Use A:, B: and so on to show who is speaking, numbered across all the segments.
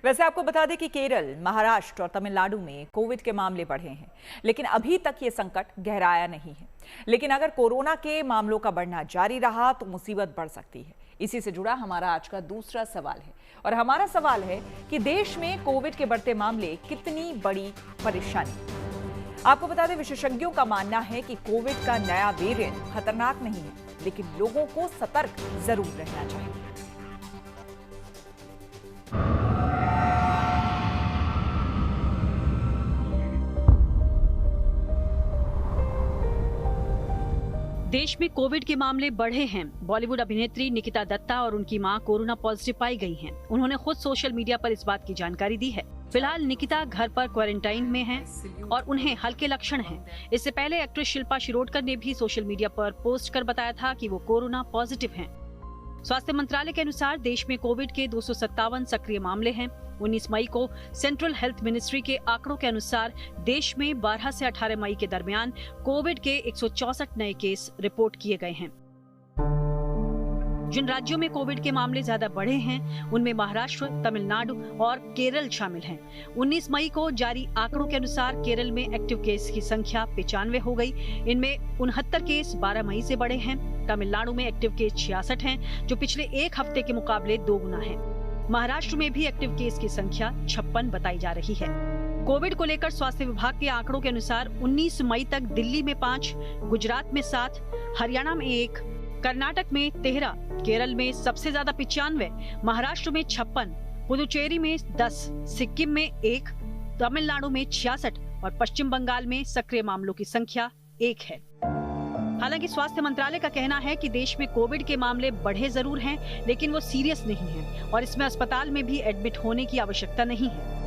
A: वैसे आपको बता दें कि केरल, महाराष्ट्र और तमिलनाडु में कोविड के मामले बढ़े हैं, लेकिन अभी तक ये संकट गहराया नहीं है। लेकिन अगर कोरोना के मामलों का बढ़ना जारी रहा तो मुसीबत बढ़ सकती है। इसी से जुड़ा हमारा आज का दूसरा सवाल है, और हमारा सवाल है कि देश में कोविड के बढ़ते मामले कितनी बड़ी परेशानी। आपको बता दें, विशेषज्ञों का मानना है कि कोविड का नया वेरिएंट खतरनाक नहीं है, लेकिन लोगों को सतर्क जरूर रहना चाहिए।
B: देश में कोविड के मामले बढ़े हैं। बॉलीवुड अभिनेत्री निकिता दत्ता और उनकी मां कोरोना पॉजिटिव पाई गई हैं। उन्होंने खुद सोशल मीडिया पर इस बात की जानकारी दी है। फिलहाल निकिता घर पर क्वारंटाइन में हैं और उन्हें हल्के लक्षण हैं। इससे पहले एक्ट्रेस शिल्पा शिरोडकर ने भी सोशल मीडिया पर पोस्ट कर बताया था कि वो कोरोना पॉजिटिव हैं। स्वास्थ्य मंत्रालय के अनुसार देश में कोविड के 257 सक्रिय मामले हैं। 19 मई को सेंट्रल हेल्थ मिनिस्ट्री के आंकड़ों के अनुसार देश में 12 से 18 मई के दरमियान कोविड के 164 नए केस रिपोर्ट किए गए हैं। जिन राज्यों में कोविड के मामले ज्यादा बढ़े हैं, उनमें महाराष्ट्र, तमिलनाडु और केरल शामिल हैं। 19 मई को जारी आंकड़ों के अनुसार केरल में एक्टिव केस की संख्या 95 हो गई। इनमें 69 केस 12 मई से बढ़े हैं। तमिलनाडु में एक्टिव केस 66 हैं, जो पिछले एक हफ्ते के मुकाबले 2 गुना है। महाराष्ट्र में भी एक्टिव केस की संख्या 56 बताई जा रही है। कोविड को लेकर स्वास्थ्य विभाग के आंकड़ों के अनुसार 19 मई तक दिल्ली में 5, गुजरात में 7, हरियाणा में 1, कर्नाटक में 13, केरल में सबसे ज्यादा 95, महाराष्ट्र में 56, पुदुचेरी में 10, सिक्किम में 1, तमिलनाडु में 66 और पश्चिम बंगाल में सक्रिय मामलों की संख्या 1 है। हालांकि स्वास्थ्य मंत्रालय का कहना है कि देश में कोविड के मामले बढ़े जरूर हैं, लेकिन वो सीरियस नहीं हैं और इसमें अस्पताल में भी एडमिट होने की आवश्यकता नहीं है।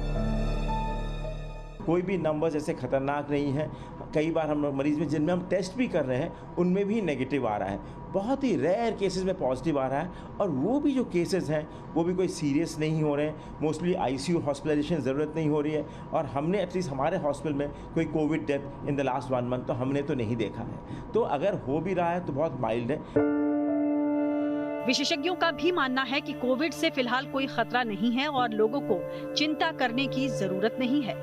C: कोई भी नंबर्स ऐसे खतरनाक नहीं है। कई बार हम मरीज में जिनमें हम टेस्ट भी कर रहे हैं, उनमें भी नेगेटिव आ रहा है। बहुत ही रेयर केसेस में पॉजिटिव आ रहा है, और वो भी जो केसेस हैं वो भी कोई सीरियस नहीं हो रहे हैं। मोस्टली आईसीयू हॉस्पिटलाइजेशन ज़रूरत नहीं हो रही है, और हमने एटलीस्ट हमारे हॉस्पिटल में कोई Covid death in the last 1 month तो हमने तो नहीं देखा है। तो अगर हो भी रहा है तो बहुत माइल्ड है।
B: विशेषज्ञों का भी मानना है कि कोविड से फिलहाल कोई खतरा नहीं है और लोगों को चिंता करने की जरूरत नहीं है।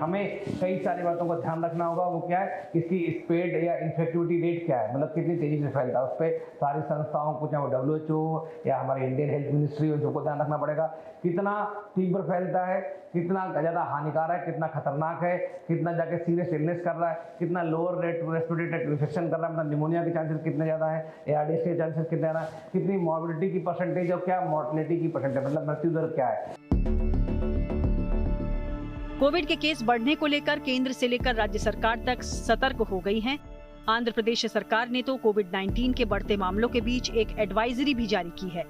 D: हमें कई सारी बातों का ध्यान रखना होगा। वो क्या है, इसकी स्प्रेड या इन्फेक्टिविटी रेट क्या है, मतलब कितनी तेजी से फैलता है। उस पर सारी संस्थाओं को, चाहे वो WHO या हमारे इंडियन हेल्थ मिनिस्ट्री हो, उनको ध्यान रखना पड़ेगा। कितना तीव्र फैलता है, कितना ज़्यादा हानिकारक है, कितना खतरनाक है, कितना जाके सीरियस इलनेस कर रहा है, कितना lower rate respiratory tract infection कर रहा है, मतलब निमोनिया के चांसेस कितने ज़्यादा है, ARDS के चांसेस कितने ज़्यादा है, कितनी मॉर्बिडिटी की परसेंटेज और क्या मॉर्टलिटी की परसेंटेज, मतलब मृत्यु दर क्या है।
B: कोविड के केस बढ़ने को लेकर केंद्र से लेकर राज्य सरकार तक सतर्क हो गई है। आंध्र प्रदेश सरकार ने तो कोविड-19 के बढ़ते मामलों के बीच एक एडवाइजरी भी जारी की है,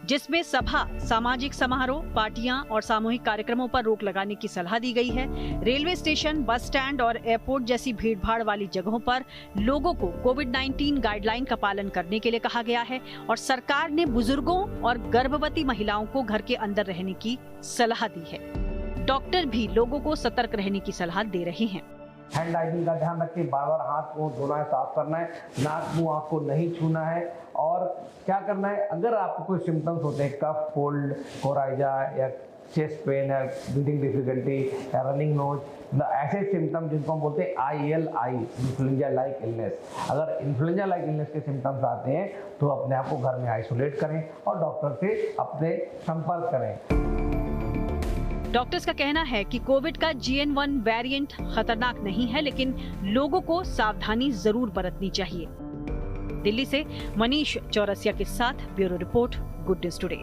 B: जिसमें सभा, सामाजिक समारोह, पार्टियां और सामूहिक कार्यक्रमों पर रोक लगाने की सलाह दी गई है। रेलवे स्टेशन, बस स्टैंड और एयरपोर्ट जैसी भीड़भाड़ वाली जगहों पर लोगों को कोविड-19 गाइडलाइन का पालन करने के लिए कहा गया है, और सरकार ने बुजुर्गों और गर्भवती महिलाओं को घर के अंदर रहने की सलाह दी है। डॉक्टर भी लोगों को सतर्क रहने की सलाह दे रहे हैं।
D: हैंड हाइजीन का ध्यान रखिए, बार-बार हाथ को धोना है, साफ करना है, नाक मुंह आँख को नहीं छूना है। और क्या करना है, अगर आपको कोई सिम्टम्स होते हैं, कफ, कोल्ड, कोराइजा या चेस्ट पेन है, ब्रीदिंग डिफिकल्टी या रनिंग नोज, ऐसे सिम्टम जिनको हम बोलते हैं ILI, इन्फ्लुएंजा लाइक इलनेस। अगर इन्फ्लुएंजा लाइक इलनेस के सिम्टम्स आते हैं तो अपने आप को घर में आइसोलेट करें और डॉक्टर से अपने संपर्क करें।
B: डॉक्टर्स का कहना है कि कोविड का GN1 वेरिएंट खतरनाक नहीं है, लेकिन लोगों को सावधानी जरूर बरतनी चाहिए। दिल्ली से मनीष चौरसिया के साथ bureau report, good news today.